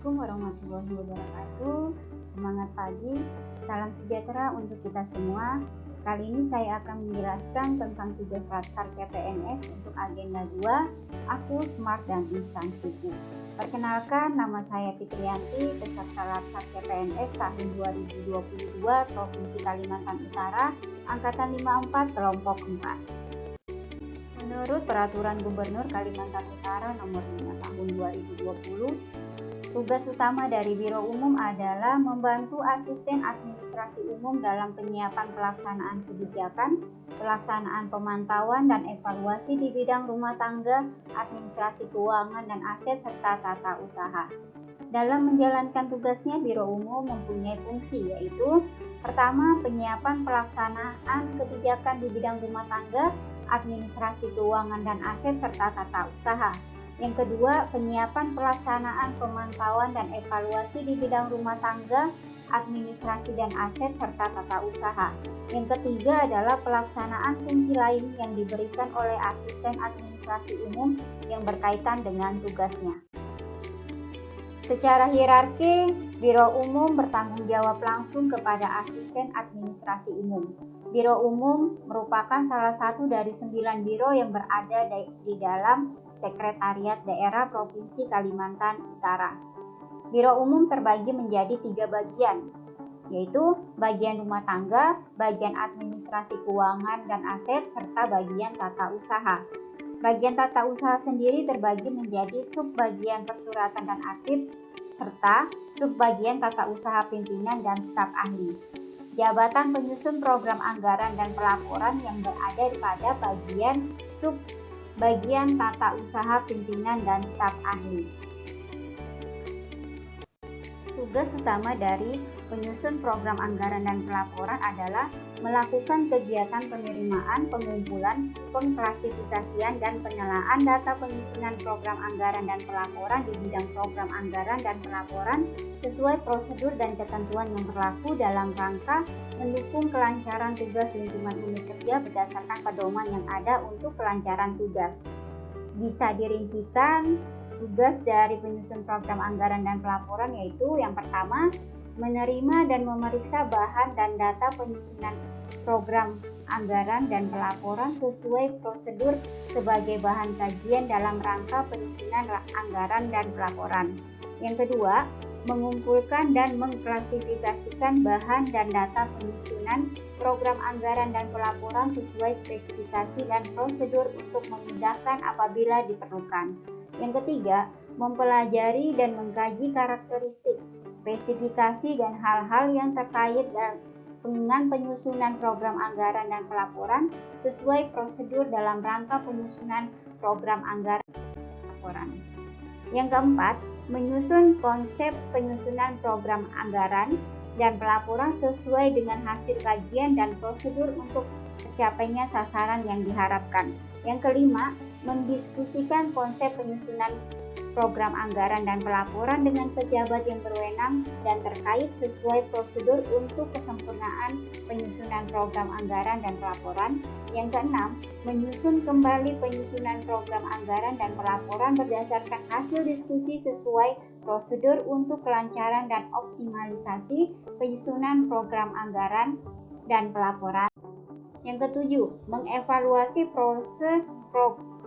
Assalamualaikum warahmatullahi wabarakatuh. Semangat pagi, salam sejahtera untuk kita semua. Kali ini saya akan menjelaskan tentang tugas Laskar CPNS untuk agenda 2, Aku Smart dan Instansiku. Perkenalkan, nama saya Fitriyanti, peserta Laskar CPNS tahun 2022 Provinsi Kalimantan Utara, Angkatan 54 Kelompok 4. Menurut Peraturan Gubernur Kalimantan Utara Nomor 5 Tahun 2020, tugas utama dari Biro Umum adalah membantu asisten administrasi umum dalam penyiapan pelaksanaan kebijakan, pelaksanaan pemantauan dan evaluasi di bidang rumah tangga, administrasi keuangan dan aset serta tata usaha. Dalam menjalankan tugasnya, Biro Umum mempunyai fungsi yaitu: pertama, penyiapan pelaksanaan kebijakan di bidang rumah tangga, administrasi keuangan dan aset serta tata usaha. Yang kedua, penyiapan pelaksanaan pemantauan dan evaluasi di bidang rumah tangga, administrasi dan aset serta tata usaha. Yang ketiga adalah pelaksanaan fungsi lain yang diberikan oleh asisten administrasi umum yang berkaitan dengan tugasnya. Secara hierarki, Biro Umum bertanggung jawab langsung kepada asisten administrasi umum. Biro Umum merupakan salah satu dari 9 biro yang berada di dalam Sekretariat Daerah Provinsi Kalimantan Utara. Biro Umum terbagi menjadi 3 bagian, yaitu bagian rumah tangga, bagian administrasi keuangan dan aset, serta bagian tata usaha. Bagian tata usaha sendiri terbagi menjadi subbagian persuratan dan arsip, serta subbagian tata usaha pimpinan dan staf ahli. Jabatan penyusun program anggaran dan pelaporan yang berada pada bagian subbagian tata usaha pimpinan dan staf ahli. Tugas utama dari penyusun program anggaran dan pelaporan adalah melakukan kegiatan penerimaan, pengumpulan, pengklasifikasian, dan penelaan data penyusunan program anggaran dan pelaporan di bidang program anggaran dan pelaporan sesuai prosedur dan ketentuan yang berlaku dalam rangka mendukung kelancaran tugas lingkungan unit kerja berdasarkan pedoman yang ada untuk kelancaran tugas. Bisa dirincikan tugas dari penyusun program anggaran dan pelaporan yaitu: yang pertama, menerima dan memeriksa bahan dan data penyusunan program anggaran dan pelaporan sesuai prosedur sebagai bahan kajian dalam rangka penyusunan anggaran dan pelaporan. Yang kedua, mengumpulkan dan mengklasifikasikan bahan dan data penyusunan program anggaran dan pelaporan sesuai spesifikasi dan prosedur untuk memudahkan apabila diperlukan. Yang ketiga, mempelajari dan mengkaji karakteristik, spesifikasi dan hal-hal yang terkait dengan penyusunan program anggaran dan pelaporan sesuai prosedur dalam rangka penyusunan program anggaran dan pelaporan. Yang keempat, menyusun konsep penyusunan program anggaran dan pelaporan sesuai dengan hasil kajian dan prosedur untuk tercapainya sasaran yang diharapkan. Yang kelima, mendiskusikan konsep penyusunan program anggaran dan pelaporan dengan pejabat yang berwenang dan terkait sesuai prosedur untuk kesempurnaan penyusunan program anggaran dan pelaporan. Yang keenam, menyusun kembali penyusunan program anggaran dan pelaporan berdasarkan hasil diskusi sesuai prosedur untuk kelancaran dan optimalisasi penyusunan program anggaran dan pelaporan. Yang ketujuh, mengevaluasi proses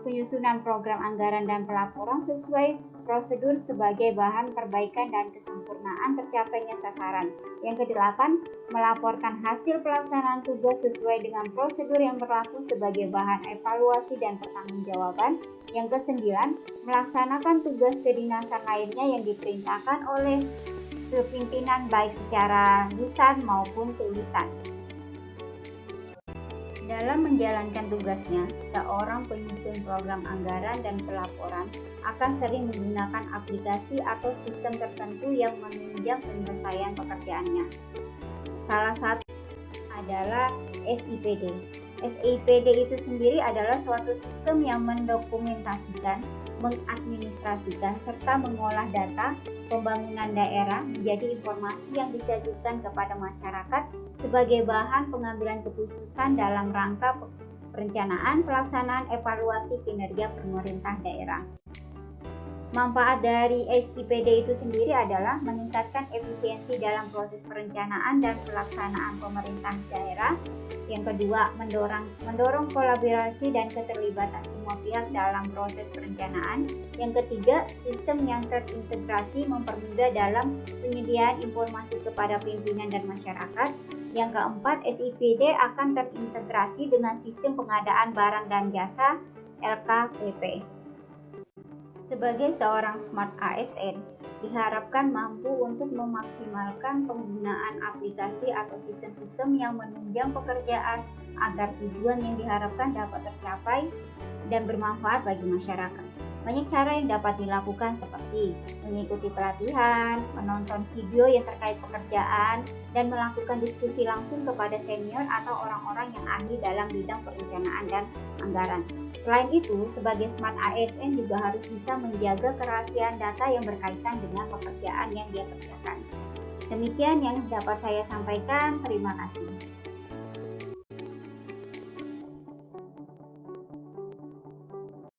penyusunan program anggaran dan pelaporan sesuai prosedur sebagai bahan perbaikan dan kesempurnaan tercapainya sasaran. Yang kedelapan, melaporkan hasil pelaksanaan tugas sesuai dengan prosedur yang berlaku sebagai bahan evaluasi dan pertanggungjawaban. Yang kesembilan, melaksanakan tugas kedinasan lainnya yang diperintahkan oleh pimpinan baik secara lisan maupun tulisan. Dalam menjalankan tugasnya, seorang penyusun program anggaran dan pelaporan akan sering menggunakan aplikasi atau sistem tertentu yang menunjang penyelesaian pekerjaannya. Salah satu adalah SIPD. SIPD itu sendiri adalah suatu sistem yang mendokumentasikan, mengadministrasikan, serta mengolah data pembangunan daerah menjadi informasi yang disajikan kepada masyarakat sebagai bahan pengambilan keputusan dalam rangka perencanaan, pelaksanaan, evaluasi kinerja pemerintah daerah. Manfaat dari SIPD itu sendiri adalah meningkatkan efisiensi dalam proses perencanaan dan pelaksanaan pemerintah daerah. Yang kedua, mendorong kolaborasi dan keterlibatan semua pihak dalam proses perencanaan. Yang ketiga, sistem yang terintegrasi mempermudah dalam penyediaan informasi kepada pimpinan dan masyarakat. Yang keempat, SIPD akan terintegrasi dengan sistem pengadaan barang dan jasa LKPP. Sebagai seorang Smart ASN, diharapkan mampu untuk memaksimalkan penggunaan aplikasi atau sistem-sistem yang menunjang pekerjaan agar tujuan yang diharapkan dapat tercapai dan bermanfaat bagi masyarakat. Banyak cara yang dapat dilakukan seperti mengikuti pelatihan, menonton video yang terkait pekerjaan, dan melakukan diskusi langsung kepada senior atau orang-orang yang ahli dalam bidang perencanaan dan anggaran. Selain itu, sebagai Smart ASN juga harus bisa menjaga kerahasiaan data yang berkaitan dengan pekerjaan yang dia kerjakan. Demikian yang dapat saya sampaikan. Terima kasih.